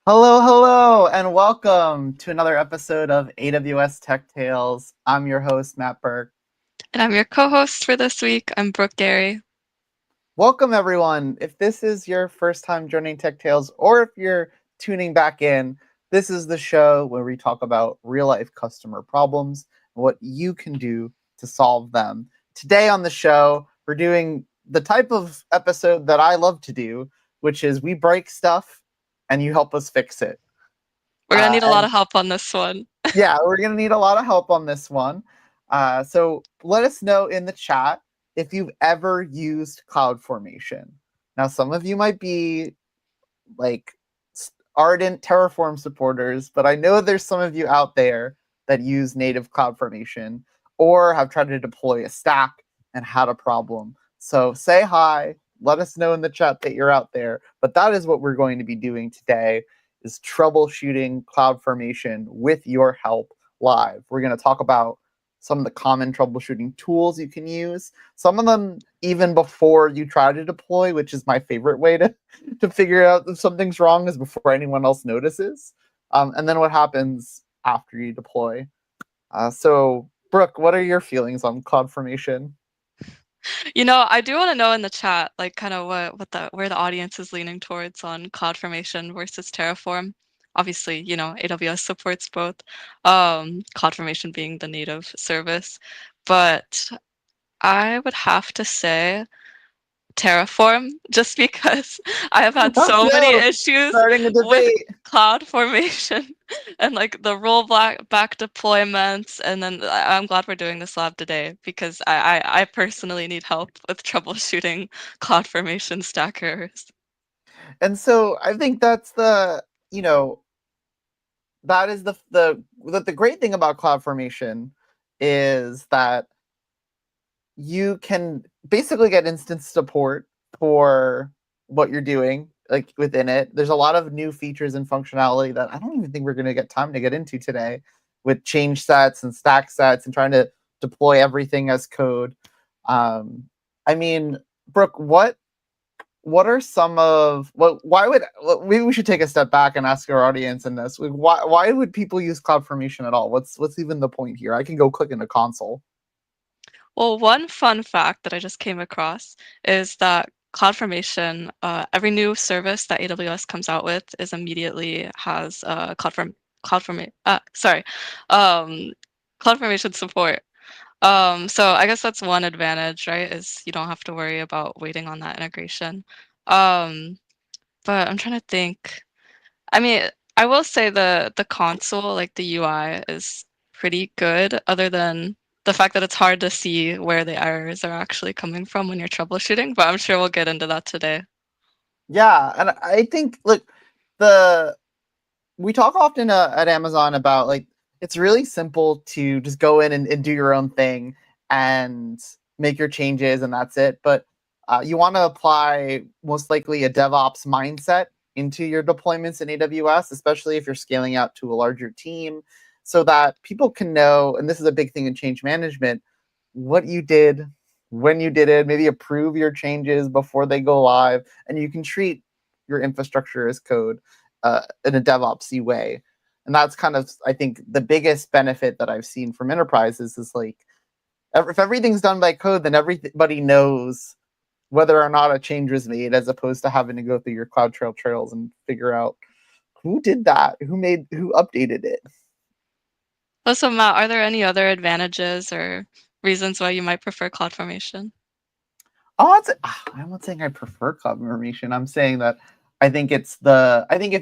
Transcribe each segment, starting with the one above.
Hello, hello, and welcome to another episode of AWS Tech Tales. I'm your host, Matt Burke. And I'm your co-host for this week. I'm Brooke Gary. Welcome, everyone. If this is your first time joining Tech Tales, or if you're tuning back in, this is the show where we talk about real life customer problems and what you can do to solve them. Today on the show, we're doing the type of episode that I love to do, which is we break stuff and you help us fix it. We're gonna need a lot And of help on this one. yeah, we're going to need a lot of help on this one. So let us know in the chat if you've ever used Cloudformation. Now, some of you might be like ardent Terraform supporters, but I know there's some of you out there that use native Cloudformation or have tried to deploy a stack and had a problem. So say hi, let us know in the chat that you're out there. But that is what we're going to be doing today is troubleshooting Cloudformation with your help live. We're going to talk about some of the common troubleshooting tools you can use. Some of them even before you try to deploy, which is my favorite way to figure out if something's wrong is before anyone else notices. And then what happens after you deploy. So, Brooke, what are your feelings on CloudFormation? I do want to know in the chat, like, kind of where the audience is leaning towards on CloudFormation versus Terraform. Obviously, AWS supports both. CloudFormation being the native service, but I would have to say Terraform, just because I have had Oh so many no, issues starting a with debate. cloud formation and like the rollback deployments. And then I'm glad we're doing this lab today because I personally need help with troubleshooting cloud formation stack errors. And so I think that's you know, that is the great thing about CloudFormation is that you can basically get instance support for what you're doing like within it. There's a lot of new features and functionality that I don't even think we're going to get time to get into today with change sets and stack sets and trying to deploy everything as code. um I mean, Brooke, what are some of why would maybe we should take a step back and ask our audience in this, why would people use CloudFormation at all? What's even the point here? I can go click in the console. Well, one fun fact that I just came across is that CloudFormation, every new service that AWS comes out with is immediately has CloudFormation, um, CloudFormation support. So I guess that's one advantage, right? Is you don't have to worry about waiting on that integration. Um, but I'm trying to think. I mean, I will say the console, like the UI, is pretty good, other than the fact that it's hard to see where the errors are actually coming from when you're troubleshooting, but I'm sure we'll get into that today. Yeah, and I think look, the we talk often at Amazon about like it's really simple to just go in and do your own thing and make your changes and that's it. But you want to apply most likely a DevOps mindset into your deployments in AWS, especially if you're scaling out to a larger team, so that people can know. And this is a big thing in change management: what you did, when you did it, maybe approve your changes before they go live, and you can treat your infrastructure as code in a DevOpsy way. And that's kind of, I think, the biggest benefit that I've seen from enterprises is like, if everything's done by code, then everybody knows whether or not a change was made, as opposed to having to go through your CloudTrail trails and figure out who did that, who updated it. Also, Matt, are there any other advantages or reasons why you might prefer CloudFormation? Oh, I'm not saying I prefer CloudFormation. I'm saying that I think if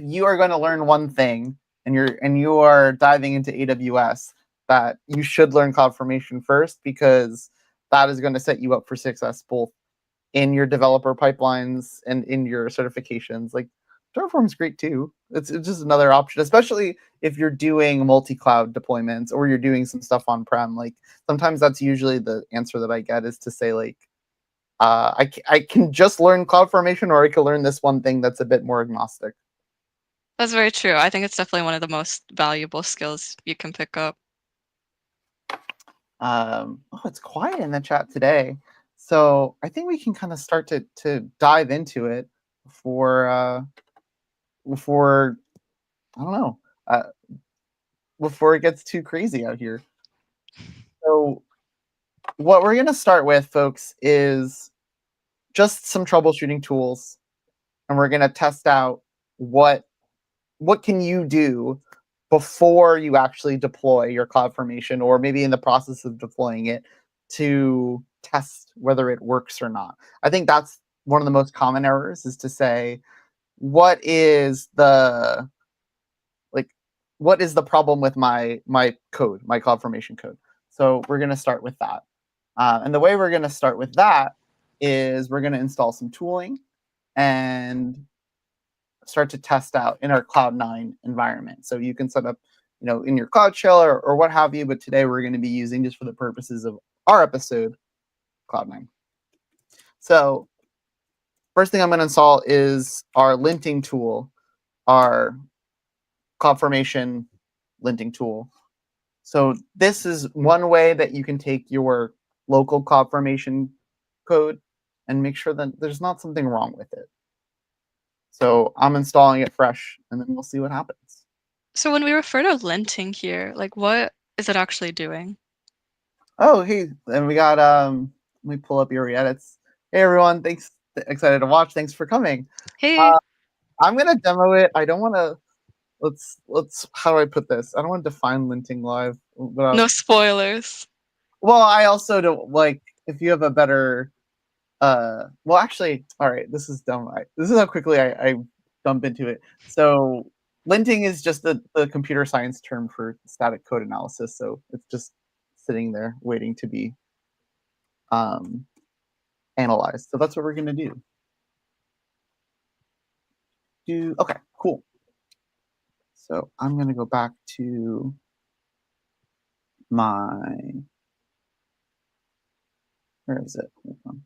you are going to learn one thing and you are diving into AWS, that you should learn CloudFormation first, because that is going to set you up for success both in your developer pipelines and in your certifications. Like Terraform's great too. It's just another option, especially if you're doing multi-cloud deployments or you're doing some stuff on-prem. Like sometimes that's usually the answer that I get, is to say like, I can just learn CloudFormation, or I can learn this one thing that's a bit more agnostic. That's very true. I think it's definitely one of the most valuable skills you can pick up. Oh, it's quiet in the chat today, so I think we can kind of start to dive into it before I don't know, uh, before it gets too crazy out here. So what we're going to start with, folks, is just some troubleshooting tools, and we're going to test out what can you do before you actually deploy your CloudFormation, or maybe in the process of deploying it, to test whether it works or not. I think that's one of the most common errors, is to say, what is the like what is the problem with my code, my CloudFormation code? So we're going to start with that. And the way we're going to start with that is we're going to install some tooling and start to test out in our Cloud9 environment. So you can set up, in your Cloud Shell or what have you. But today we're going to be using, just for the purposes of our episode, Cloud9. So first thing I'm going to install is our linting tool, our CloudFormation linting tool. So this is one way that you can take your local CloudFormation code and make sure that there's not something wrong with it. So I'm installing it fresh, and then we'll see what happens. So when we refer to linting here, like what is it actually doing? Oh, hey, and we got let me pull up your edits. Hey everyone, thanks. Excited to watch. Thanks for coming. Hey, Uh, I'm gonna demo it. I don't want to. Let's. How do I put this? I don't want to define linting live. no spoilers. Well, I also don't like, if you have a better. Well, actually, all right. This is dumb. This is how quickly I dump into it. So linting is just the computer science term for static code analysis. So it's just sitting there waiting to be um, analyzed. So that's what we're going to do. Okay, cool. So I'm going to go back to my, where is it? Hold on.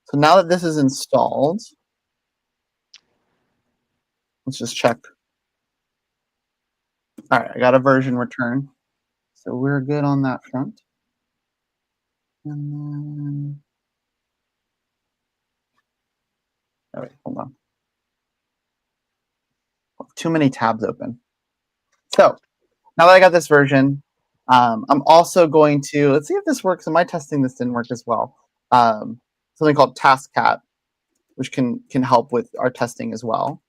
So now that this is installed, let's just check. All right, I got a version return. So we're good on that front. And then, all right, hold on. Too many tabs open. So now that I got this version, I'm also going to, let's see if this works. In my testing, this didn't work as well. Something called TaskCat, which can help with our testing as well.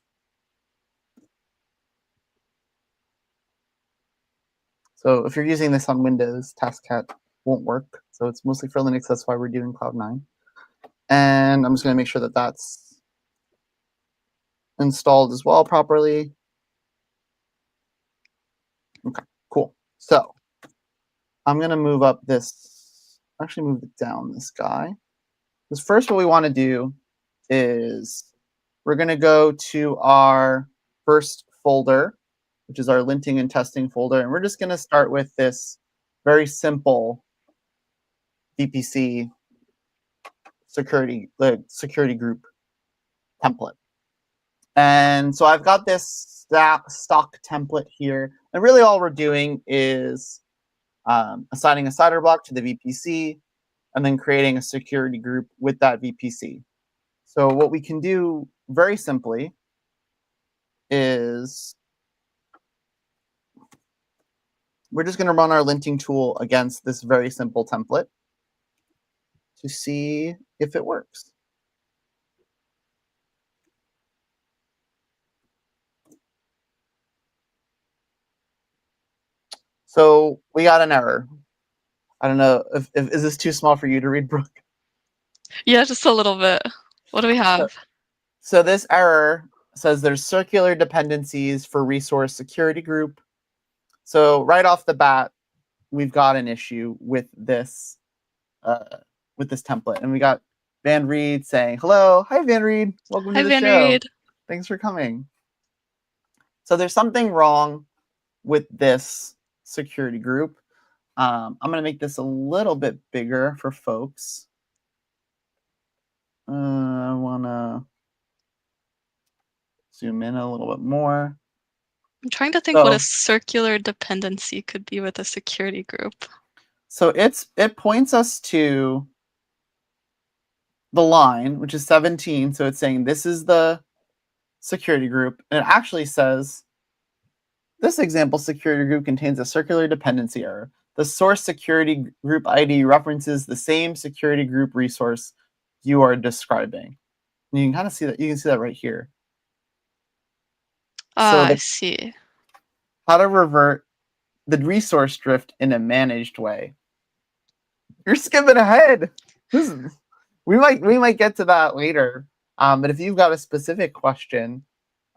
So if you're using this on Windows, TaskCat won't work. So it's mostly for Linux. That's why we're doing Cloud9. And I'm just going to make sure that that's installed as well properly. Okay, cool. So I'm going to move up this, actually move it down, this guy. Because first what we want to do is we're going to go to our first folder, which is our linting and testing folder. And we're just going to start with this very simple VPC security group template. And so I've got this stock template here. And really all we're doing is assigning a CIDR block to the VPC and then creating a security group with that VPC. So what we can do very simply is we're just going to run our linting tool against this very simple template to see if it works. So we got an error. I don't know if is this too small for you to read, Brooke? Yeah, just a little bit. What do we have? So this error says there's circular dependencies for resource security group. So right off the bat, we've got an issue with this template, and we got Van Reed saying hello. Hi, Van Reed. Welcome to Hi, the Van show. Reed. Thanks for coming. So there's something wrong with this security group. I'm going to make this a little bit bigger for folks. I want to zoom in a little bit more. I'm trying to think what a circular dependency could be with a security group. So it points us to the line, which is 17. So it's saying this is the security group. And it actually says this example security group contains a circular dependency error. The source security group ID references the same security group resource you are describing. And you can kind of see that. You can see that right here. So I see. how to revert the resource drift in a managed way. You're skipping ahead. We might get to that later. But if you've got a specific question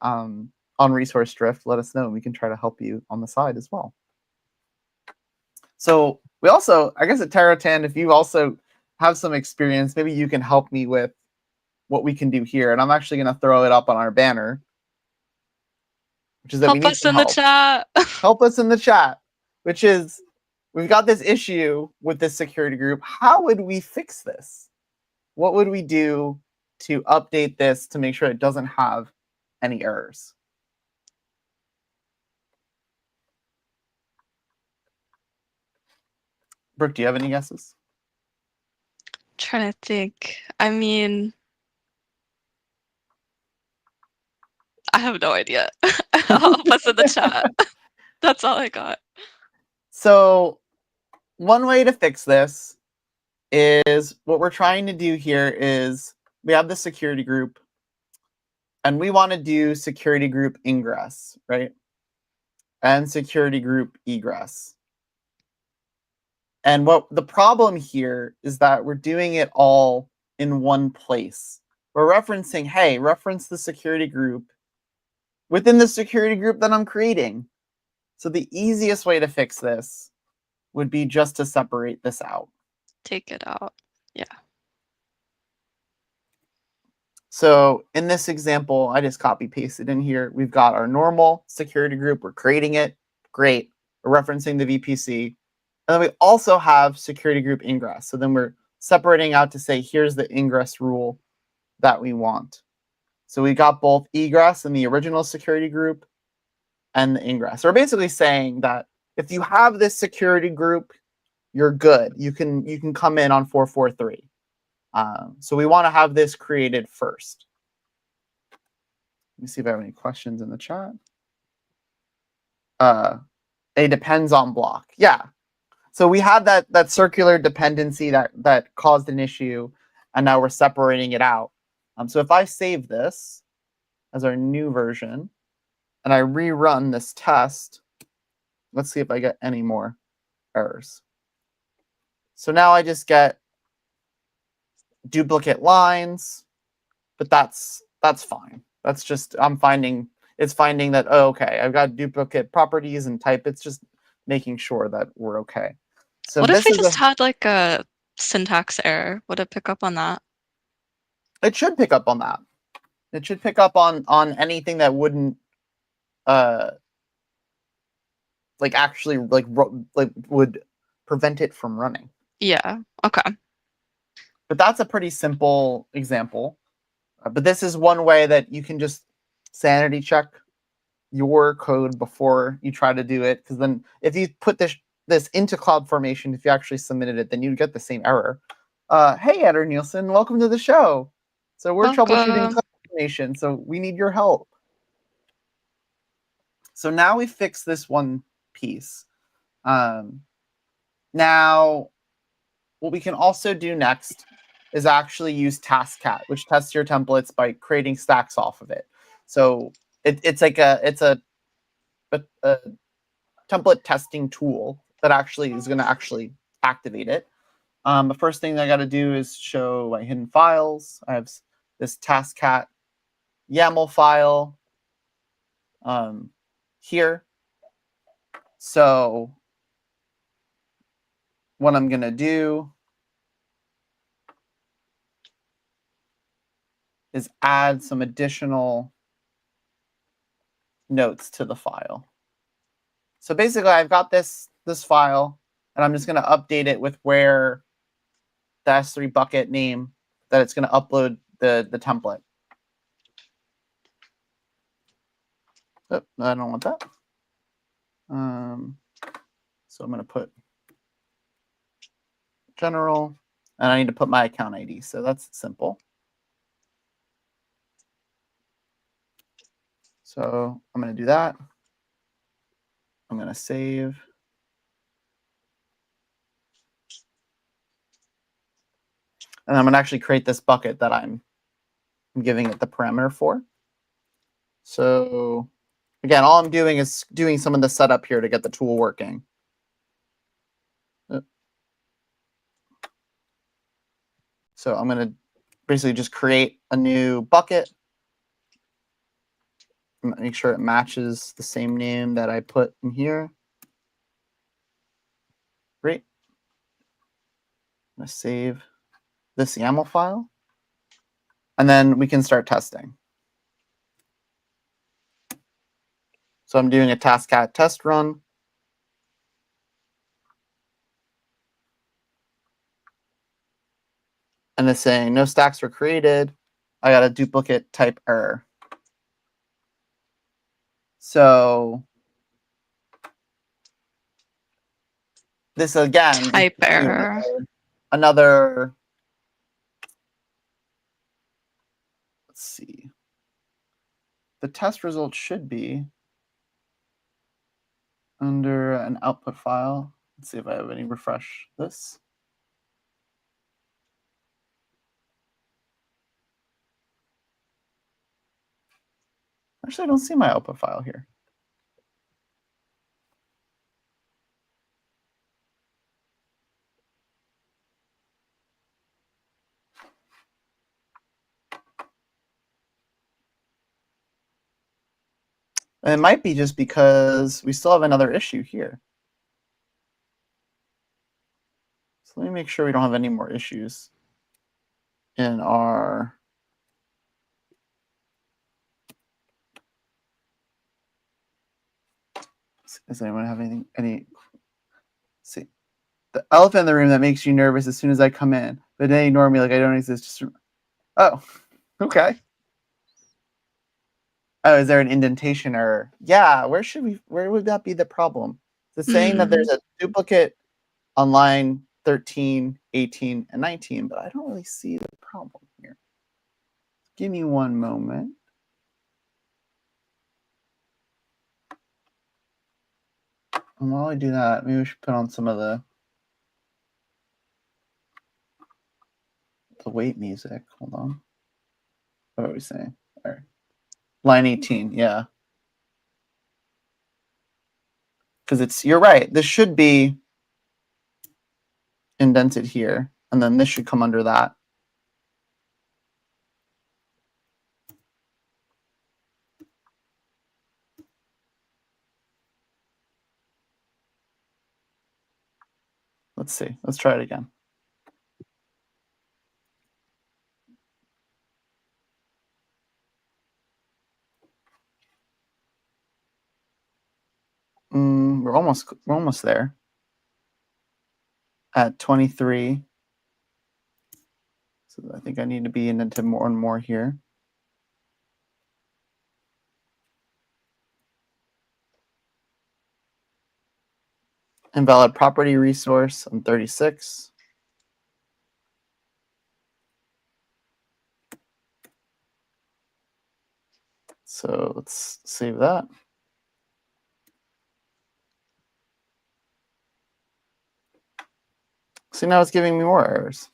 on resource drift, let us know. We can try to help you on the side as well. So we also, I guess at Terratan, if you also have some experience, maybe you can help me with what we can do here. And I'm actually going to throw it up on our banner, which is that we Help need us some in the help. chat. Help us in the chat, which is we've got this issue with this security group. How would we fix this? What would we do to update this to make sure it doesn't have any errors? Brooke, do you have any guesses? Trying to think. I mean, I have no idea. Help us in the chat. That's all I got. So one way to fix this is what we're trying to do here is we have the security group and we want to do security group ingress, right? And security group egress. And what the problem here is that we're doing it all in one place. We're referencing, hey, reference the security group within the security group that I'm creating. So the easiest way to fix this would be just to separate this out. Take it out. Yeah. So in this example, I just copy pasted in here. We've got our normal security group. We're creating it. Great. We're referencing the VPC. And then we also have security group ingress. So then we're separating out to say, here's the ingress rule that we want. So we got both egress in the original security group and the ingress. So we're basically saying that if you have this security group, you're good. You can come in on 443. So we want to have this created first. Let me see if I have any questions in the chat. It depends on block. Yeah. So we had that circular dependency that caused an issue, and now we're separating it out. So if I save this as our new version, and I rerun this test, let's see if I get any more errors. So now I just get duplicate lines, but that's fine. That's just it's finding that, oh, okay, I've got duplicate properties and type. It's just making sure that we're okay. So What if this we is just had like a syntax error? Would it pick up on that? it should pick up on that. It should pick up on anything that wouldn't like actually like would prevent it from running. Yeah. Okay. But that's a pretty simple example. But this is one way that you can just sanity check your code before you try to do it. Because then if you put this into Cloudformation, if you actually submitted it, then you'd get the same error. Hey, Eder Nielsen, welcome to the show. So we're troubleshooting Cloudformation, so we need your help. So now we fix this one piece. Now, what we can also do next is actually use TaskCat, which tests your templates by creating stacks off of it. So it's like a template testing tool that actually is going to actually activate it. The first thing I got to do is show my hidden files. I have this TaskCat YAML file here. So what I'm going to do is add some additional notes to the file. So basically, I've got this file, and I'm just going to update it with where the S3 bucket name that it's going to upload the template. Oh, I don't want that. So I'm going to put general and I need to put my account ID. So that's simple. So I'm going to do that. I'm going to save. And I'm going to actually create this bucket that I'm giving it the parameter for. So again, all I'm doing is doing some of the setup here to get the tool working. So I'm going to basically just create a new bucket. Make sure it matches the same name that I put in here. Great. I'm going to save this YAML file. And then we can start testing. So I'm doing a taskcat test run. And it's saying no stacks were created. I got a duplicate type error. So this again, Type error. Another, let's see. The test result should be under an output file. Let's see if I have any refresh this. Actually, I don't see my output file here. And it might be just because we still have another issue here. So let me make sure we don't have any more issues in our Does anyone have any see the elephant in the room that makes you nervous as soon as I come in, but they ignore me like I don't exist. Just oh, okay. Oh, is there an indentation error? Yeah, where would that be the problem? It's saying that there's a duplicate on line 13, 18, and 19, but I don't really see the problem here. Give me one moment. And while I do that, maybe we should put on some of the wait music. Hold on. What are we saying? All right. Line 18, yeah. Because you're right. This should be indented here, and then this should come under that. Let's see. Let's try it again. We're almost there. At 23. So I think I need to be indented more and more here. Invalid property resource on 36. So let's save that. See, now it's giving me more errors.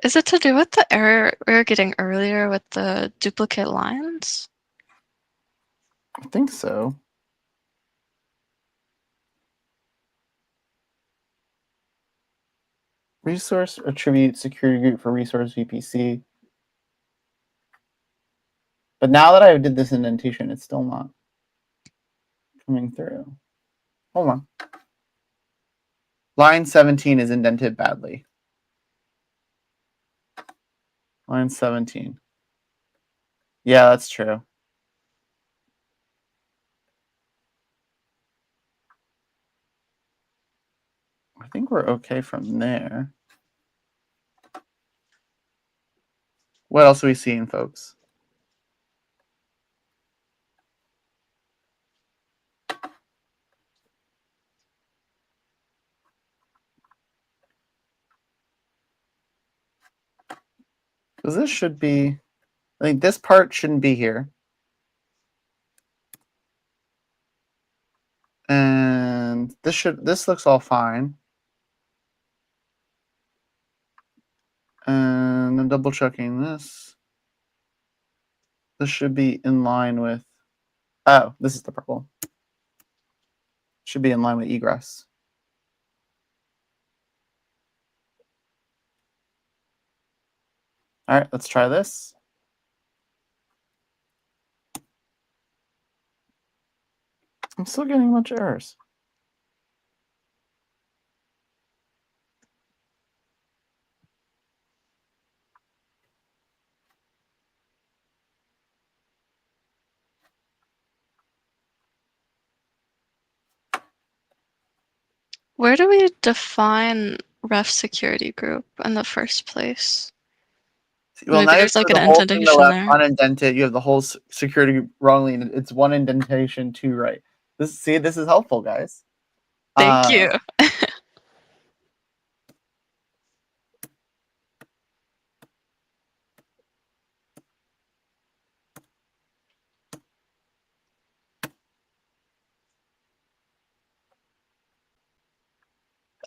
Is it to do with the error we were getting earlier with the duplicate lines? I think so. Resource attribute security group for resource VPC. But now that I did this indentation, it's still not coming through. Hold on. Line 17 is indented badly. Line 17. Yeah, that's true. I think we're okay from there. What else are we seeing, folks? Because this should be, I think this part shouldn't be here. And this looks all fine. And I'm double checking this. This should be in line with, oh, this is the purple. Should be in line with egress. All right, let's try this. I'm still getting a bunch of errors. Where do we define ref security group in the first place? Well, Maybe now you there's have like an the whole thing to the indentation left there. unindented. You have the whole security wrongly, and it's one indentation, two right. This is helpful, guys. Thank you.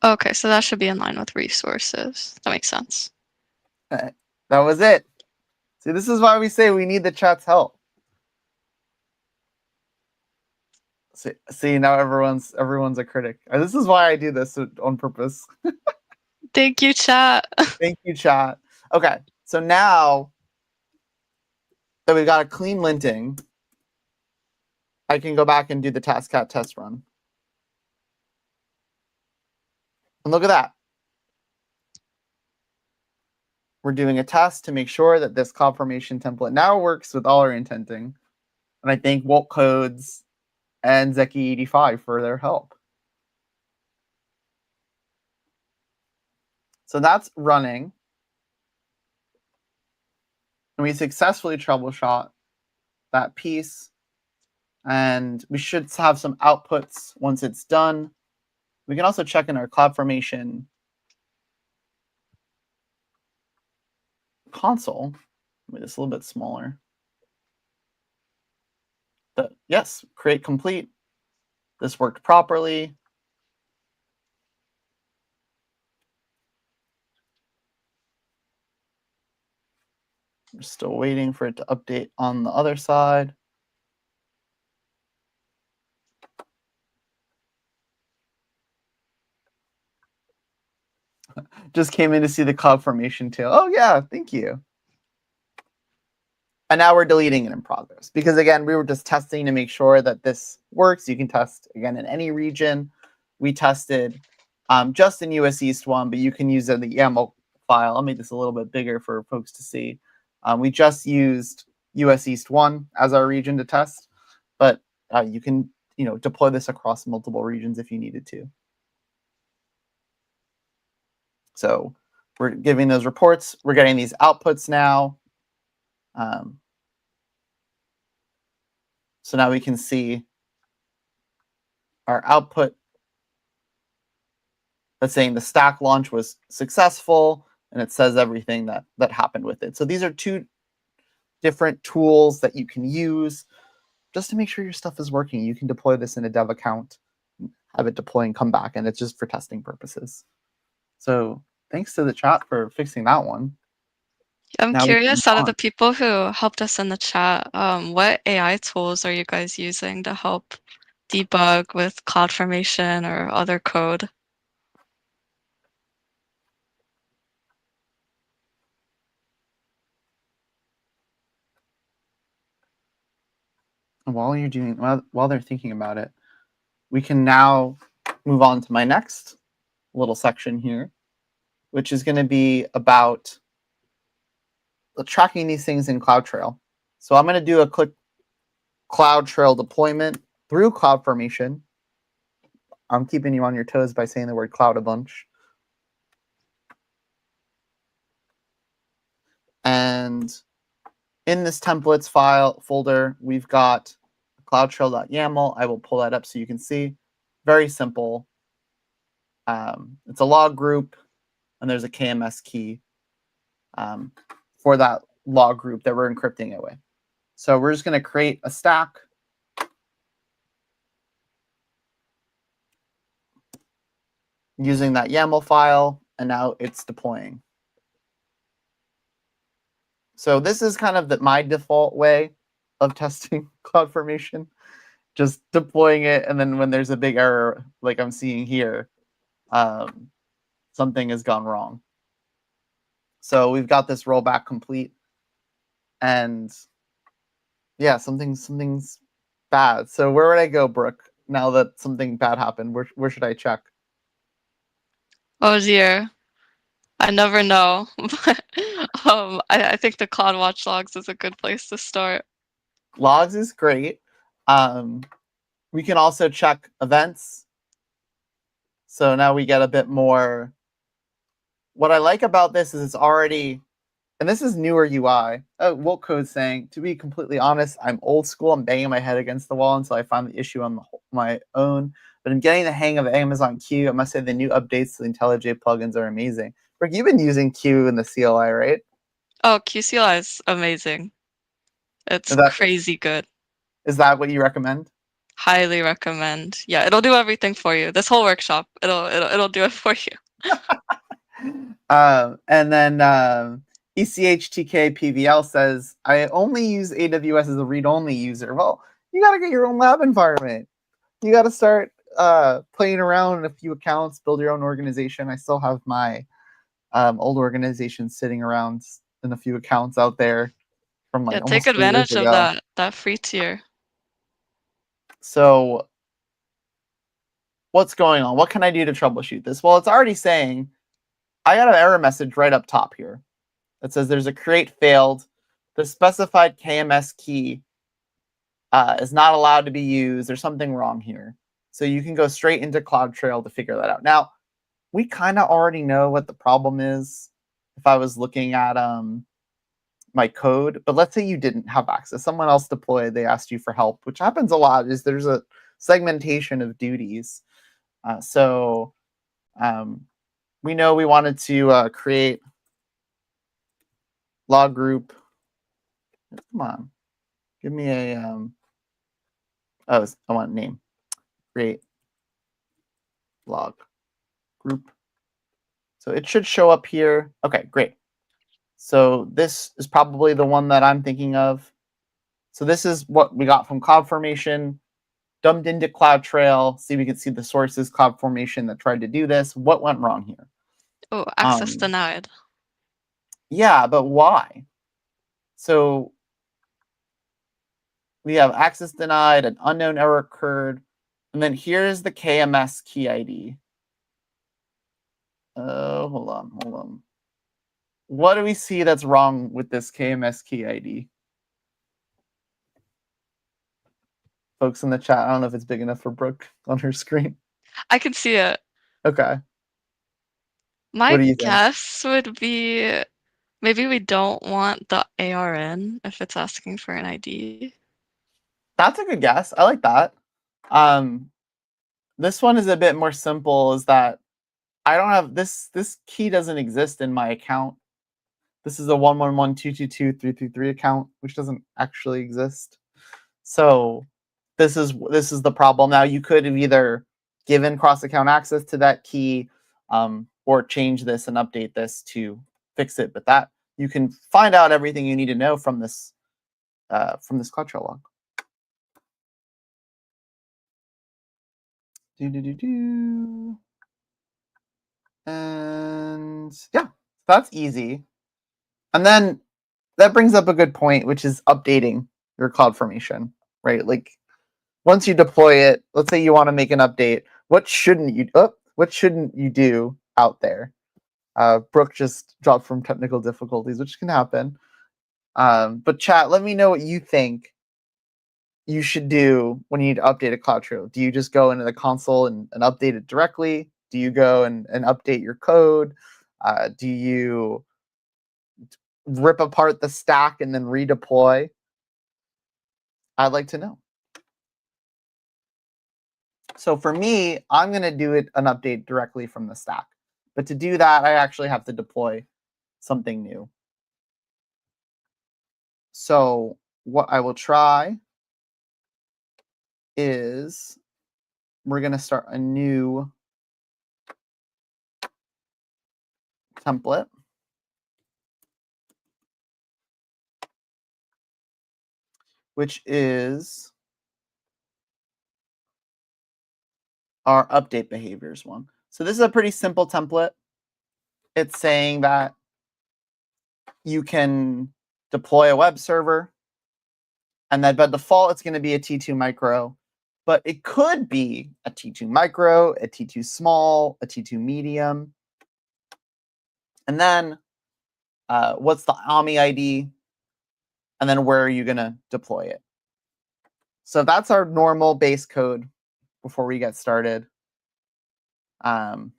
Okay, so that should be in line with resources. That makes sense. That was it. See, this is why we say we need the chat's help. See, now everyone's a critic. This is why I do this on purpose. Thank you, chat. Thank you, chat. Okay, so now that we've got a clean linting, I can go back and do the taskcat test run. And look at that. We're doing a test to make sure that this Cloudformation template now works with all our intenting. And I thank Wolt Codes and Zeki85 for their help. So that's running. And we successfully troubleshot that piece. And we should have some outputs once it's done. We can also check in our Cloudformation console. Make this a little bit smaller. Yes, create complete. This worked properly. We're still waiting for it to update on the other side. Just came in to see the Cloudformation tail. Oh yeah, thank you. And now we're deleting it in progress because again, we were just testing to make sure that this works. You can test again in any region. We tested just in US East 1, but you can use it in the YAML file. I'll make this a little bit bigger for folks to see. We just used US East 1 as our region to test, but you can deploy this across multiple regions if you needed to. So we're giving those reports. We're getting these outputs now. So now we can see our output that's saying the stack launch was successful, and it says everything that happened with it. So these are two different tools that you can use just to make sure your stuff is working. You can deploy this in a dev account, have it deploy and come back, and it's just for testing purposes. So thanks to the chat for fixing that one. I'm Now we can curious, move out of on. the people who helped us in the chat, what AI tools are you guys using to help debug with CloudFormation or other code? While they're thinking about it, we can now move on to my next little section here, which is going to be about tracking these things in CloudTrail. So I'm going to do a quick CloudTrail deployment through CloudFormation. I'm keeping you on your toes by saying the word cloud a bunch. And in this templates file folder, we've got cloudtrail.yaml. I will pull that up so you can see. Very simple. It's a log group, and there's a KMS key. for that log group that we're encrypting it with. So we're just going to create a stack. Using that YAML file, and now it's deploying. So this is kind of my default way of testing CloudFormation, just deploying it, and then when there's a big error, like I'm seeing here, something has gone wrong. So we've got this rollback complete, and yeah, something's bad. So where would I go, Brooke, now that something bad happened? Where should I check? Oh dear. I never know. But I think the CloudWatch logs is a good place to start. Logs is great. We can also check events. So now we get a bit more. What I like about this is it's already, and this is newer UI. Oh, Woke Code saying, to be completely honest, I'm old school. I'm banging my head against the wall until I find the issue on my own. But I'm getting the hang of Amazon Q. I must say the new updates to the IntelliJ plugins are amazing. Rick, you've been using Q in the CLI, right? Oh, QCLI is amazing. It's Is that crazy good. is that what you recommend? Highly recommend. Yeah, it'll do everything for you. This whole workshop, it'll do it for you. And then ECHTK PVL says, I only use AWS as a read-only user. Well, you got to get your own lab environment. You got to start playing around in a few accounts, build your own organization. I still have my old organization sitting around in a few accounts out there from Yeah, like take almost 3 years advantage of ago. that free tier. So what's going on? What can I do to troubleshoot this? Well, it's already saying, I got an error message right up top here. It says there's a create failed. The specified KMS key is not allowed to be used. There's something wrong here. So you can go straight into CloudTrail to figure that out. Now, we kind of already know what the problem is if I was looking at my code, but let's say you didn't have access. Someone else deployed, they asked you for help, which happens a lot, is there's a segmentation of duties. So we know we wanted to create log group. Come on, give me a, I want name, create log group. So it should show up here. Okay, great. So this is probably the one that I'm thinking of. So this is what we got from CloudFormation, dumped into CloudTrail. See, we can see the sources, CloudFormation that tried to do this. What went wrong here? Oh, access denied. Yeah, but why? So we have access denied, an unknown error occurred, and then here's the KMS key ID. Oh, hold on. What do we see that's wrong with this KMS key ID? Folks in the chat, I don't know if it's big enough for Brooke on her screen. I can see it. Okay. What My do you think? guess would be maybe we don't want the ARN if it's asking for an ID. That's a good guess. I like that. This one is a bit more simple, is that I don't have this key doesn't exist in my account. This is a 111.222.333 account, which doesn't actually exist. So this is the problem. Now you could have either given cross-account access to that key, or change this and update this to fix it. But that you can find out everything you need to know from this CloudTrail log. And yeah, that's easy. And then that brings up a good point, which is updating your CloudFormation, right? Like once you deploy it, let's say you want to make an update, what shouldn't you do out there? Brooke just dropped from technical difficulties, which can happen. But chat, let me know what you think you should do when you need to update a CloudTrail. Do you just go into the console and update it directly? Do you go and update your code? Do you rip apart the stack and then redeploy? I'd like to know. So for me, I'm going to do an update directly from the stack. But to do that, I actually have to deploy something new. So what I will try is we're going to start a new template. Which is our update behaviors one. So this is a pretty simple template. It's saying that you can deploy a web server, and that by default it's going to be a T2 micro, but it could be a T2 micro, a T2 small, a T2 medium. And then what's the AMI ID? And then where are you going to deploy it? So that's our normal base code before we get started. And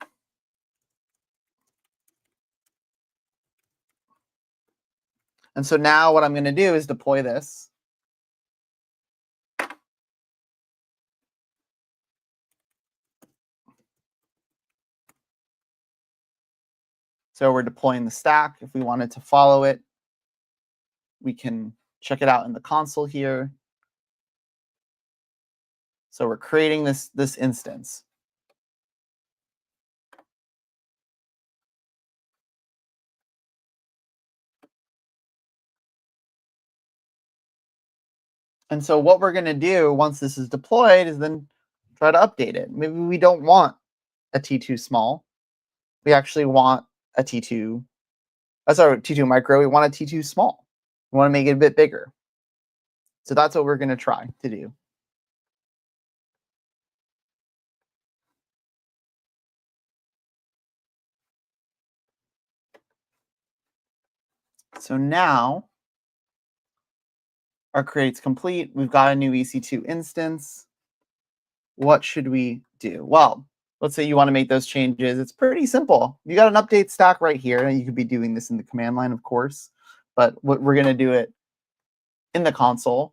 so now what I'm going to do is deploy this. So we're deploying the stack. If we wanted to follow it, we can check it out in the console here. So we're creating this instance. And so what we're going to do once this is deployed is then try to update it. Maybe we don't want a T2 small. We actually want a T2, sorry, T2 micro. We want a T2 small. We want to make it a bit bigger. So that's what we're going to try to do. So now our create's complete. We've got a new EC2 instance. What should we do? Well, let's say you want to make those changes. It's pretty simple. You got an update stack right here, and you could be doing this in the command line, of course, but we're going to do it in the console,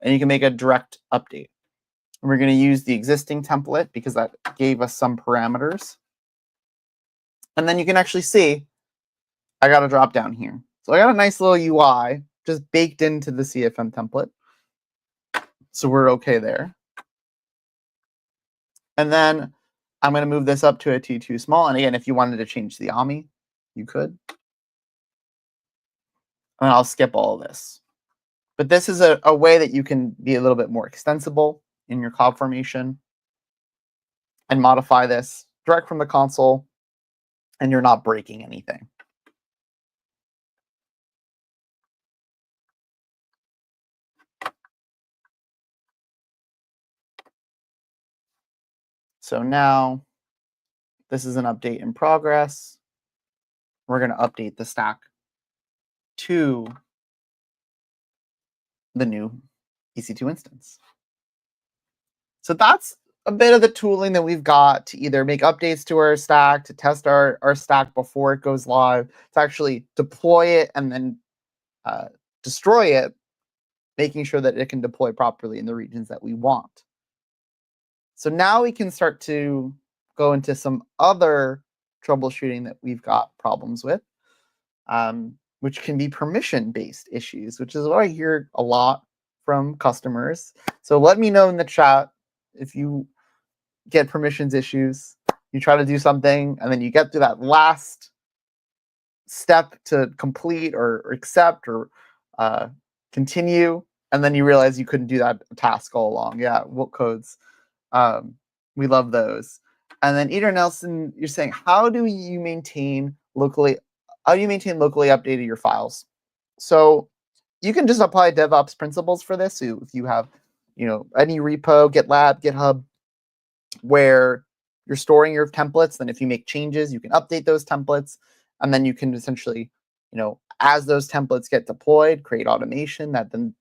and you can make a direct update. And we're going to use the existing template because that gave us some parameters. And then you can actually see I got a drop down here. So I got a nice little UI just baked into the CFM template. So we're okay there. And then I'm going to move this up to a T2 small. And again, if you wanted to change the AMI, you could. And I'll skip all of this. But this is a way that you can be a little bit more extensible in your Cloudformation and modify this direct from the console, and you're not breaking anything. So now this is an update in progress. We're going to update the stack to the new EC2 instance. So that's a bit of the tooling that we've got to either make updates to our stack, to test our stack before it goes live, to actually deploy it and then destroy it, making sure that it can deploy properly in the regions that we want. So now we can start to go into some other troubleshooting that we've got problems with, which can be permission-based issues, which is what I hear a lot from customers. So let me know in the chat if you get permissions issues, you try to do something, and then you get to that last step to complete or accept or continue, and then you realize you couldn't do that task all along. Yeah, what codes? We love those. And then Eater Nelson, you're saying, how do you maintain locally updated your files? So you can just apply DevOps principles for this. So if you have, any repo, GitLab, GitHub, where you're storing your templates, then if you make changes, you can update those templates, and then you can essentially, as those templates get deployed, create automation that then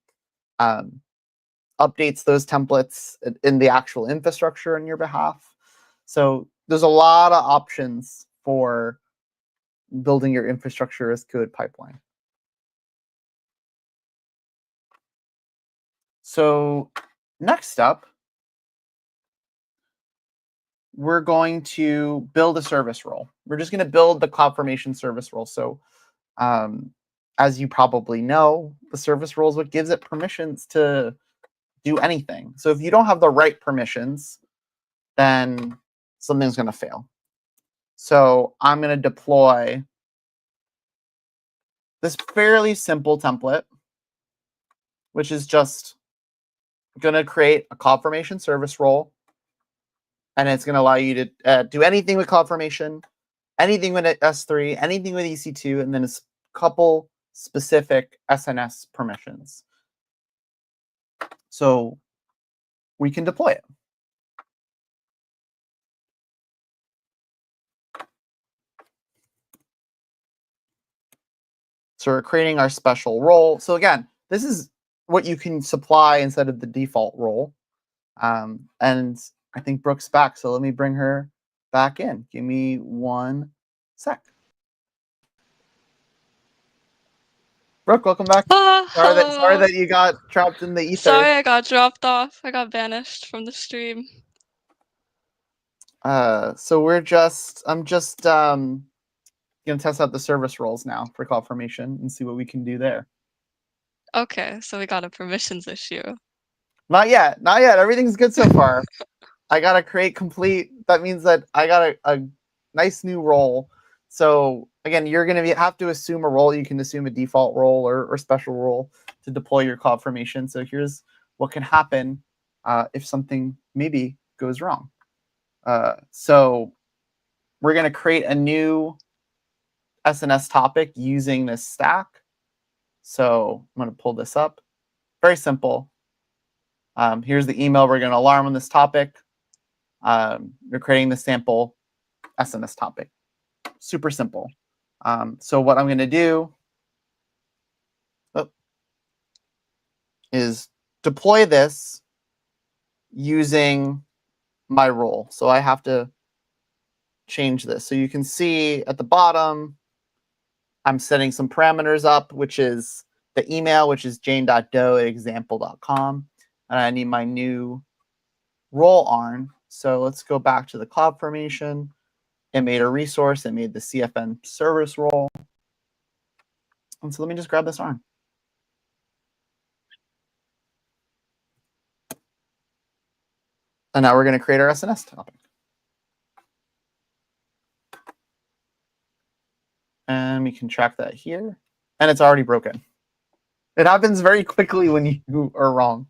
updates those templates in the actual infrastructure on your behalf. So there's a lot of options for building your infrastructure as code pipeline. So next up, we're going to build a service role. We're just going to build the Cloudformation service role. So as you probably know, the service role is what gives it permissions to do anything. So if you don't have the right permissions, then something's going to fail. So I'm going to deploy this fairly simple template, which is just going to create a CloudFormation service role. And it's going to allow you to do anything with CloudFormation, anything with S3, anything with EC2, and then a couple specific SNS permissions. So we can deploy it. So we're creating our special role. So again, this is what you can supply instead of the default role. And I think Brooke's back, so let me bring her back in. Give me 1 sec. Brooke, welcome back. Sorry that you got trapped in the ether. Sorry, I got dropped off. I got banished from the stream. So I'm just gonna test out the service roles now for CloudFormation and see what we can do there. Okay, so we got a permissions issue. Not yet. Everything's good so far. I gotta create complete. That means that I got a nice new role. So again, you're gonna have to assume a role. You can assume a default role or special role to deploy your CloudFormation. So here's what can happen if something maybe goes wrong. So we're gonna create a new SNS topic using this stack. So I'm gonna pull this up. Very simple. Here's the email. We're gonna alarm on this topic. We're creating the sample SNS topic. Super simple. So what I'm going to do is deploy this using my role. So I have to change this. So you can see at the bottom, I'm setting some parameters up, which is the email, which is jane.doe@example.com. And I need my new role arm. So let's go back to the CloudFormation. It made a resource. It made the CFN service role. And so let me just grab this arm. And now we're going to create our SNS topic. And we can track that here. And it's already broken. It happens very quickly when you are wrong.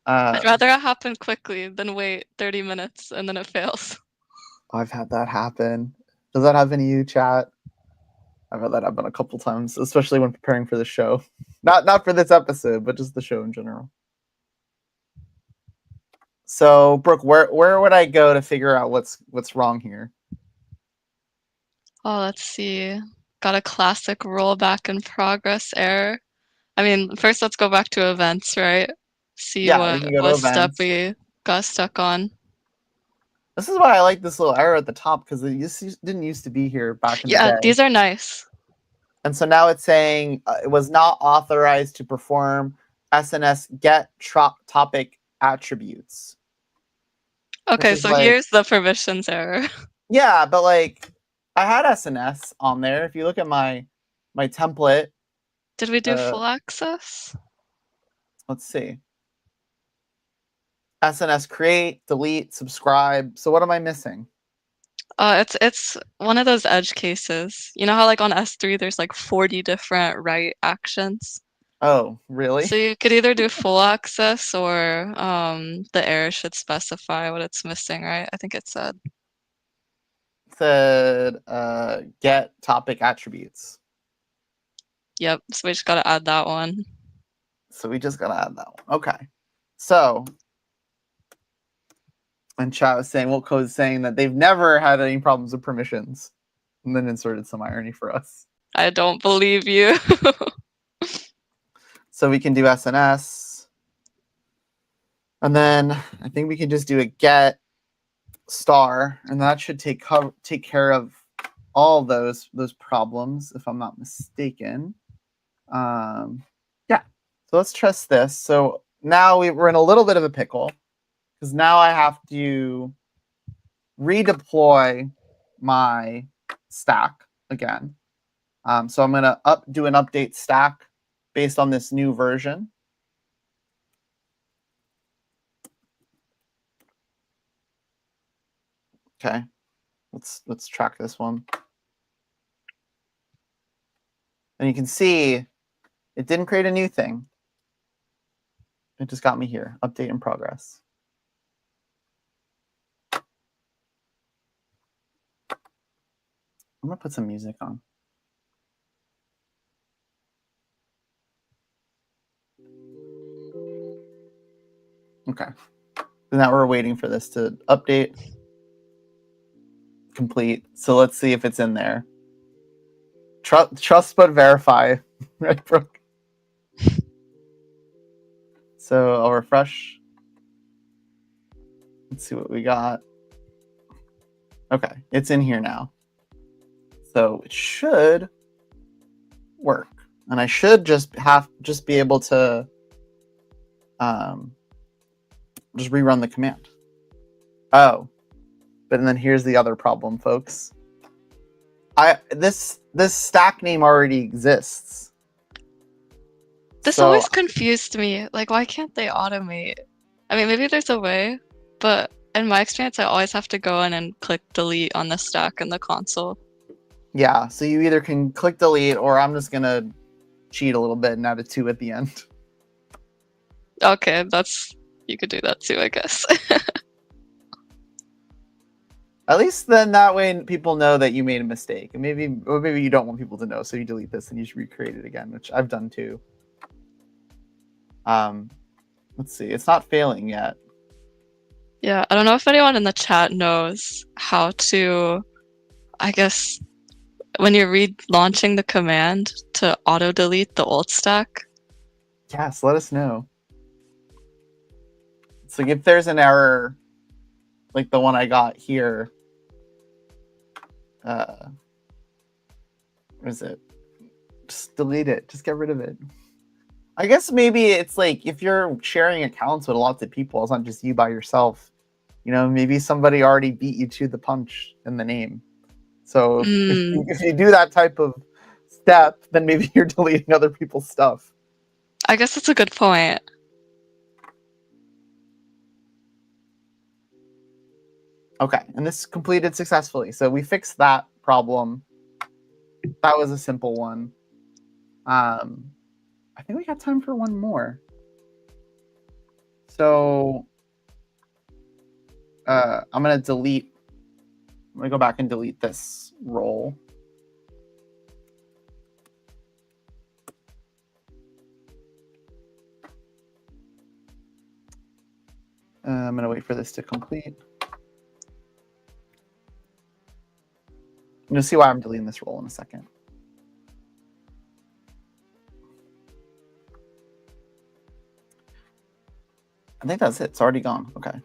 I'd rather it happen quickly than wait 30 minutes and then it fails. I've had that happen. Does that happen to you, chat? I've had that happen a couple times, especially when preparing for the show. Not for this episode, but just the show in general. So, Brooke, where would I go to figure out what's wrong here? Oh, let's see. Got a classic rollback in progress error. I mean, first let's go back to events, right? See Yeah, we can go to what step events. we got stuck on. This is why I like this little arrow at the top, because it didn't used to be here back in the day. Yeah, these are nice. And so now it's saying it was not authorized to perform SNS get topic attributes. Okay, so here's the permissions error. Yeah, but like I had SNS on there. If you look at my template. Did we do full access? Let's see. SNS create, delete, subscribe. So what am I missing? It's one of those edge cases. You know how like on S3 there's like 40 different write actions? Oh, really? So you could either do full access or the error should specify what it's missing, right? I think it said. It said get topic attributes. Yep, so we just gotta add that one. So we just gotta add that one. Okay. So, and chat was saying, what code is saying that they've never had any problems with permissions, and then inserted some irony for us. I don't believe you. So we can do SNS. And then I think we can just do a get star, and that should take care of all those problems, if I'm not mistaken. Yeah. So let's test this. So now we're in a little bit of a pickle, because now I have to redeploy my stack again. So I'm gonna do an update stack based on this new version. Okay, let's track this one. And you can see it didn't create a new thing. It just got me here, update in progress. I'm gonna put some music on. Okay, so now we're waiting for this to update. Complete. So let's see if it's in there. Trust but verify. Right, Brooke? So I'll refresh. Let's see what we got. Okay, it's in here now. So it should work. And I should just be able to just rerun the command. Oh, but then here's the other problem, folks. This stack name already exists. This always confused me. Like, why can't they automate? I mean, maybe there's a way, but in my experience, I always have to go in and click delete on the stack in the console. Yeah, so you either can click delete, or I'm just gonna cheat a little bit and add a 2 at the end. Okay, you could do that too, I guess. At least then that way people know that you made a mistake. And maybe you don't want people to know, so you delete this and you should recreate it again, which I've done too. Let's see, it's not failing yet. Yeah, I don't know if anyone in the chat knows how to, I guess, when you're relaunching the command to auto delete the old stack. Yes, let us know. So if there's an error like the one I got here, what is it? Just delete it. Just get rid of it. I guess maybe it's like if you're sharing accounts with lots of people, it's not just you by yourself. You know, maybe somebody already beat you to the punch in the name. So if you do that type of step, then maybe you're deleting other people's stuff. I guess that's a good point. Okay, and this completed successfully. So we fixed that problem. That was a simple one. I think we got time for one more. So I'm gonna go back and delete this role. I'm gonna wait for this to complete. You'll see why I'm deleting this role in a second. I think that's it. It's already gone. Okay.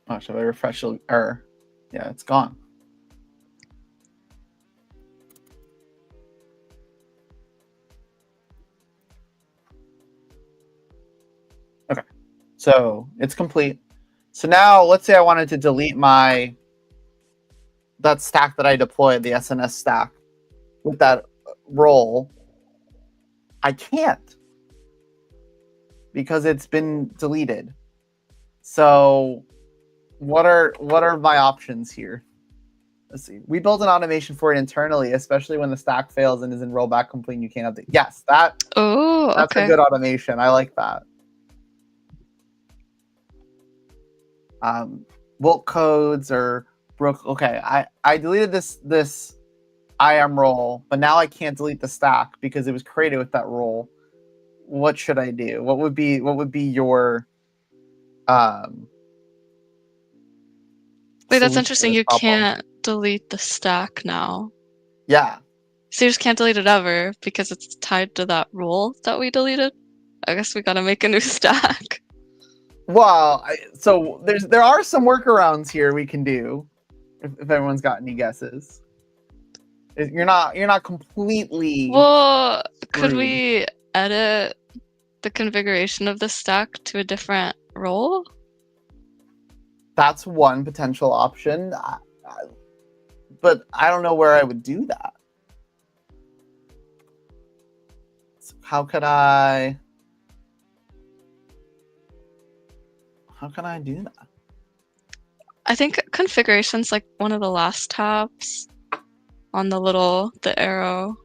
Oh, should I refresh? Or yeah, it's gone. Okay, so it's complete. So now let's say I wanted to delete that stack that I deployed, the SNS stack, with that role. I can't because it's been deleted. So what are my options here? Let's see. We built an automation for it internally, especially when the stack fails and is in rollback complete and you can't update. Yes, that's okay. a good automation. I like that. Bulk codes or broke. Okay, I deleted this IAM role, but now I can't delete the stack because it was created with that role. What should I do? What would be your Wait, that's interesting. You can't delete the stack now. Yeah. So you just can't delete it ever because it's tied to that role that we deleted? I guess we gotta make a new stack. Well, so there are some workarounds here we can do if everyone's got any guesses. You're not completely. Well, could we edit the configuration of the stack to a different role? that's one potential option. But I don't know where I would do that. So how can I do that? I think configuration's like one of the last tabs on the arrow.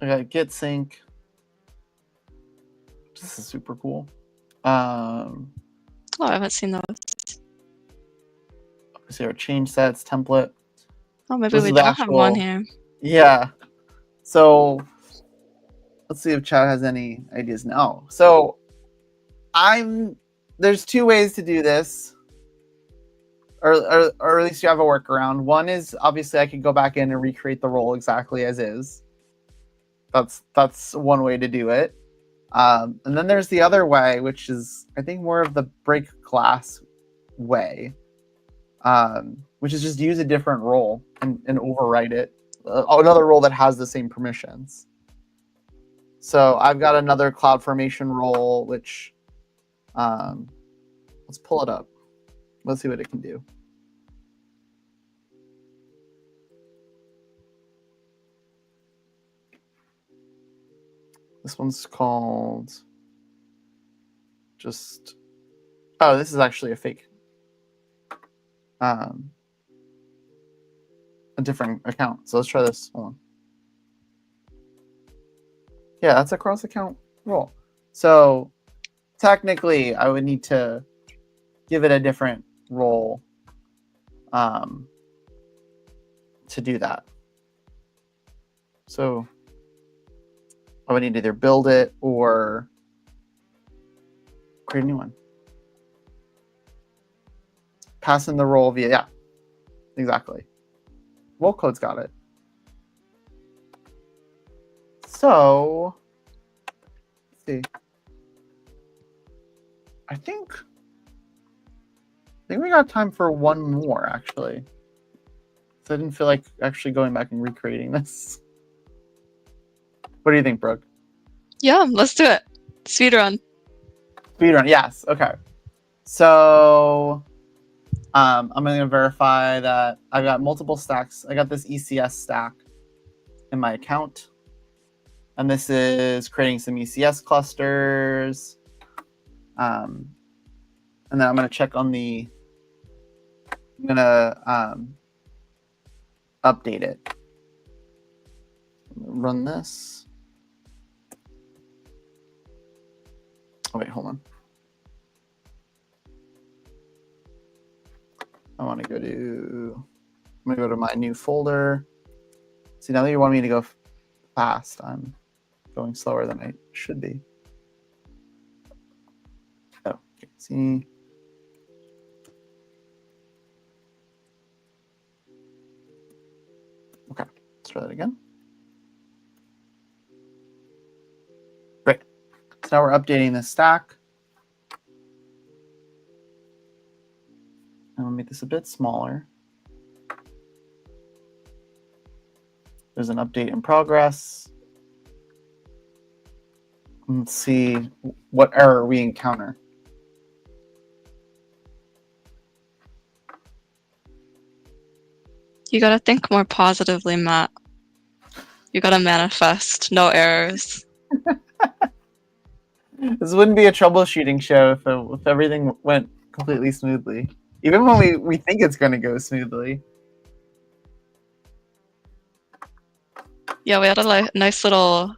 I got git sync. This is super cool. Oh, I haven't seen those. See our change sets template. Oh, maybe This we is the don't have one actual. here. Yeah. So let's see if Chad has any ideas now. So there's two ways to do this. Or at least you have a workaround. One is obviously I could go back in and recreate the role exactly as is. That's one way to do it. And then there's the other way, which is I think more of the break class way, which is just use a different role and overwrite it. Another role that has the same permissions. So I've got another Cloudformation role, which let's pull it up. Let's see what it can do. This one's called just. Oh, this is actually a fake. A different account. So let's try this. Hold on. Yeah, that's a cross account role. So technically, I would need to give it a different role to do that. So I would need to either build it or create a new one. Pass in the role via, yeah, exactly. Role code's got it. So, let's see. I think we got time for one more, actually. So I didn't feel like actually going back and recreating this. What do you think, Brooke? Yeah, let's do it. Speedrun. Speedrun, yes. Okay. So I'm going to verify that I've got multiple stacks. I got this ECS stack in my account. And this is creating some ECS clusters. And then I'm going to check on the, I'm going to update it. Run this. Oh, wait, hold on. I want to go to, I'm going to go to my new folder. See, now that you want me to go fast, I'm going slower than I should be. Oh, okay. See. Okay, let's try that again. Great. So now we're updating the stack. I'm gonna make this a bit smaller. There's an update in progress. Let's see what error we encounter. You gotta think more positively, Matt. You gotta manifest no errors. This wouldn't be a troubleshooting show if everything went completely smoothly. Even when we think it's going to go smoothly. Yeah, we had a nice little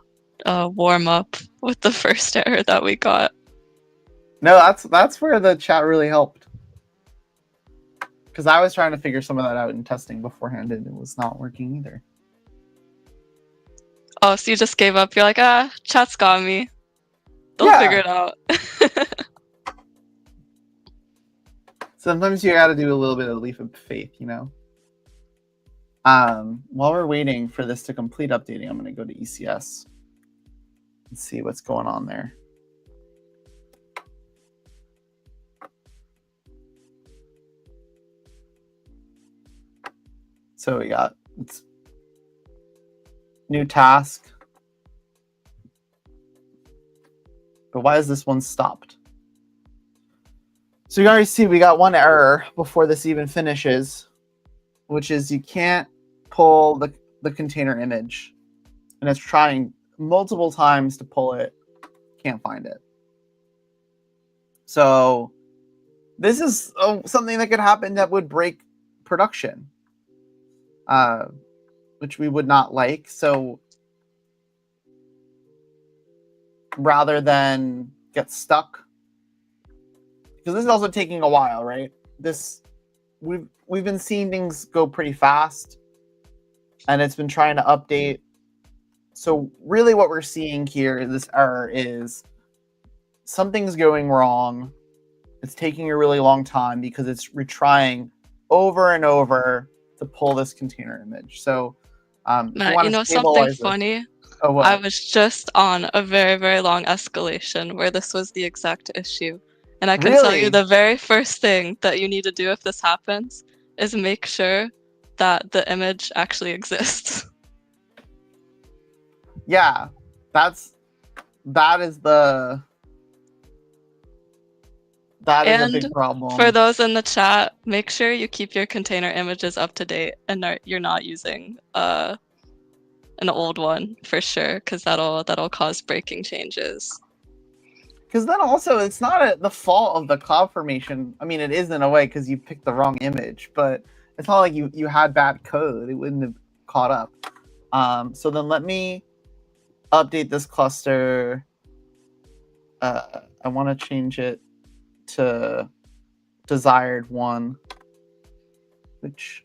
warm up with the first error that we got. No, that's where the chat really helped. Because I was trying to figure some of that out in testing beforehand, and it was not working either. Oh, so you just gave up? You're like, chat's got me. They'll figure it out. Sometimes you got to do a little bit of leap of faith, you know. While we're waiting for this to complete updating, I'm going to go to ECS and see what's going on there. So we got new task. But why is this one stopped? So you already see we got one error before this even finishes, which is you can't pull the container image. And it's trying multiple times to pull it, can't find it. So this is something that could happen that would break production, which we would not like. So rather than get stuck, because this is also taking a while, right? We've been seeing things go pretty fast, and it's been trying to update. So really what we're seeing here, this error, is something's going wrong. It's taking a really long time because it's retrying over and over to pull this container image. So if you Matt, you want to know something stabilize this, funny? oh I what? was just on a very, very long escalation where this was the exact issue. And I can tell you Really? the very first thing that you need to do if this happens is make sure that the image actually exists. Yeah, that is the that is a And big for problem. those in the chat, make sure you keep your container images up to date and you're not using an old one for sure, because that'll cause breaking changes. Because then also it's not the fault of the Cloudformation. I mean, it is in a way because you picked the wrong image, but it's not like you had bad code. It wouldn't have caught up. So then let me update this cluster. I want to change it to desired one, which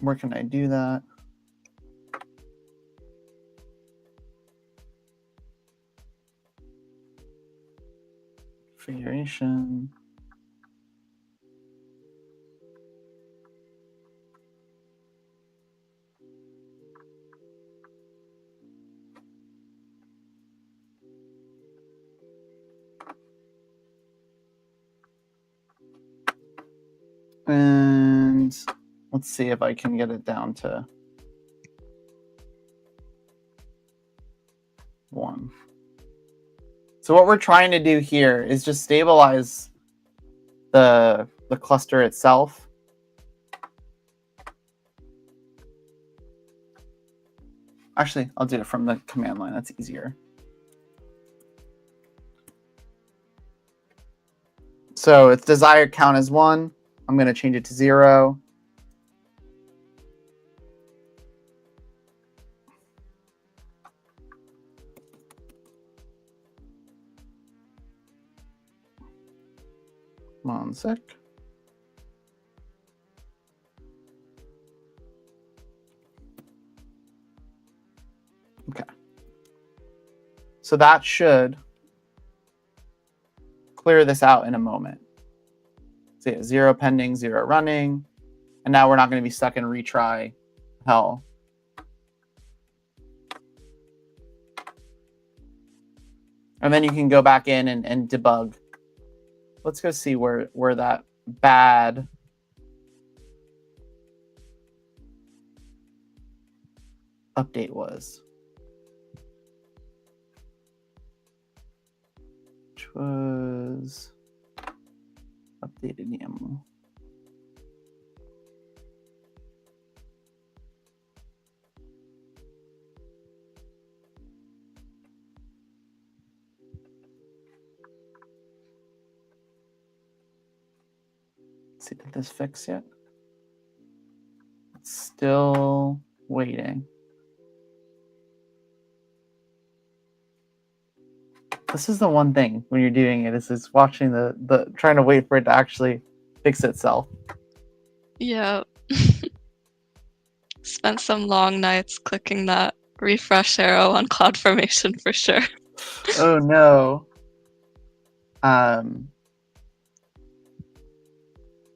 where can I do that? Configuration. And let's see if I can get it down to 1. So what we're trying to do here is just stabilize the cluster itself. Actually, I'll do it from the command line. That's easier. So its desired count is 1. I'm going to change it to 0. One sec. Okay. So that should clear this out in a moment. So yeah, 0 pending, 0 running. And now we're not going to be stuck in retry hell. And then you can go back in and debug. Let's go see where that bad update was. Which was updated YAML. Let's see, did this fix yet? It's still waiting. This is the one thing when you're doing it, is watching the trying to wait for it to actually fix itself. Yeah. Spent some long nights clicking that refresh arrow on Cloudformation for sure. Oh no.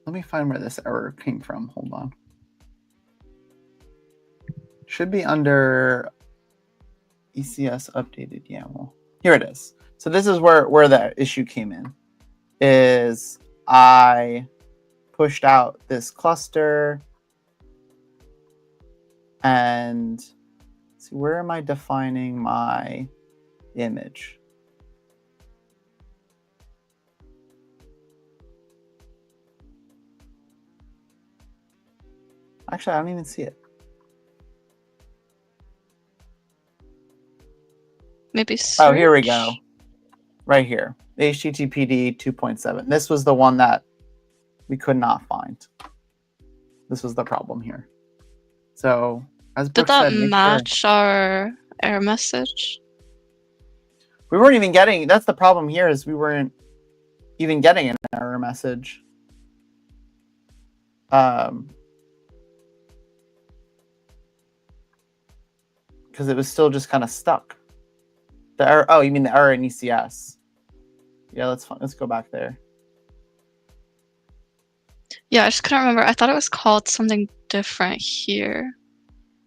Let me find where this error came from. Hold on. Should be under ECS updated YAML. Here it is. So this is where the issue came in. Is I pushed out this cluster and see, where am I defining my image? Actually, I don't even see it. Maybe search? Oh, here we go. Right here. HTTPD 2.7. This was the one that we could not find. This was the problem here. So, as Did Brooke that said, make sure. match our error message? We weren't even getting, that's the problem here, is we weren't even getting an error message. Because it was still just kind of stuck. The error, oh, you mean the error in ECS? Yeah, let's go back there. Yeah, I just couldn't remember. I thought it was called something different here.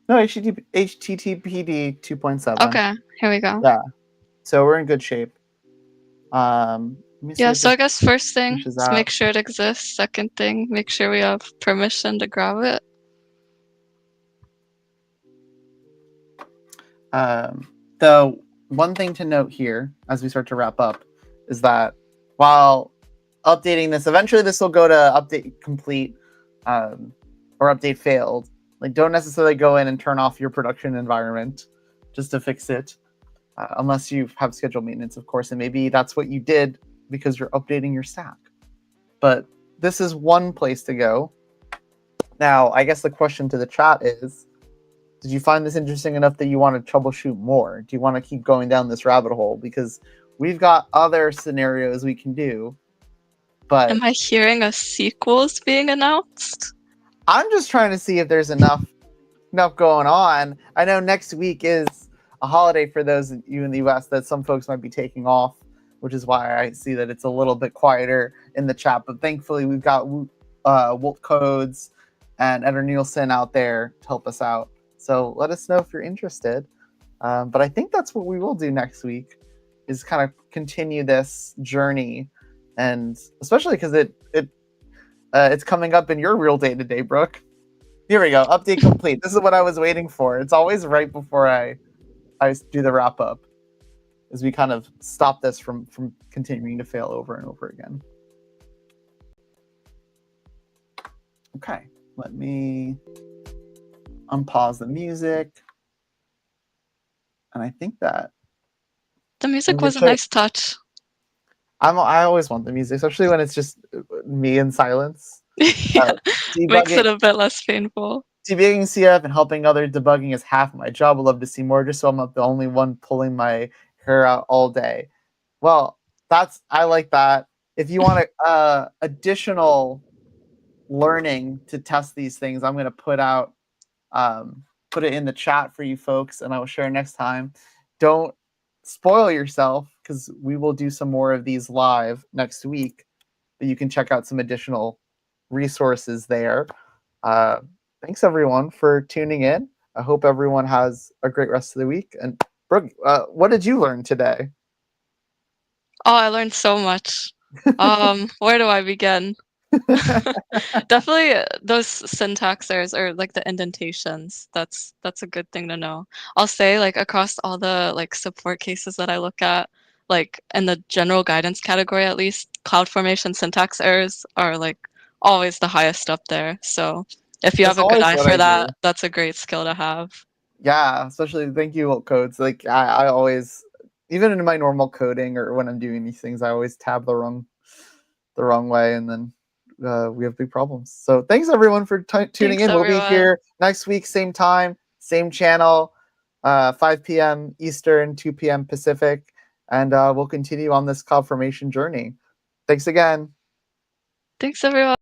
No, HTTPD 2.7. Okay, here we go. Yeah, so we're in good shape. Let me see Yeah, if so this I guess first thing finishes is make out. sure it exists. Second thing, make sure we have permission to grab it. The one thing to note here, as we start to wrap up, is that while updating this, eventually this will go to update complete or update failed. Like, don't necessarily go in and turn off your production environment just to fix it, unless you have scheduled maintenance, of course, and maybe that's what you did because you're updating your stack. But this is one place to go. Now, I guess the question to the chat is, did you find this interesting enough that you want to troubleshoot more? Do you want to keep going down this rabbit hole? Because we've got other scenarios we can do. But Am I hearing a sequel's being announced? I'm just trying to see if there's enough going on. I know next week is a holiday for those of you in the US that some folks might be taking off, which is why I see that it's a little bit quieter in the chat. But thankfully, we've got Wolt Codes and Eder Nielsen out there to help us out. So let us know if you're interested. But I think that's what we will do next week, is kind of continue this journey, and especially because it's coming up in your real day-to-day, Brooke. Here we go. Update complete. This is what I was waiting for. It's always right before I do the wrap up, as we kind of stop this from continuing to fail over and over again. Okay, let me unpause the music. And I think that The music was a nice touch. I always want the music, especially when it's just me in silence. Yeah, makes it a bit less painful. Debugging CF and helping other debugging is half my job. I'd love to see more, just so I'm not the only one pulling my hair out all day. Well, I like that. If you want additional learning to test these things, I'm going to put it in the chat for you folks, and I will share next time. Don't spoil yourself, because we will do some more of these live next week, but you can check out some additional resources there. Thanks everyone for tuning in. I hope everyone has a great rest of the week. And Brooke, what did you learn today? Oh, I learned so much. Where do I begin? Definitely those syntax errors, or like the indentations. That's a good thing to know. I'll say, like, across all the like support cases that I look at, like in the general guidance category at least, Cloudformation syntax errors are like always the highest up there. So if you That's have a good always eye what I for do. that, that's a great skill to have. Yeah, especially thank you, Wilt Codes. Like I always, even in my normal coding or when I'm doing these things, I always tab the wrong way, and then we have big problems. So thanks everyone for tuning Thanks, in. We'll be everyone. here next week, same time, same channel, 5 p.m. Eastern, 2 p.m. Pacific, and we'll continue on this CloudFormation journey. Thanks again. Thanks, everyone.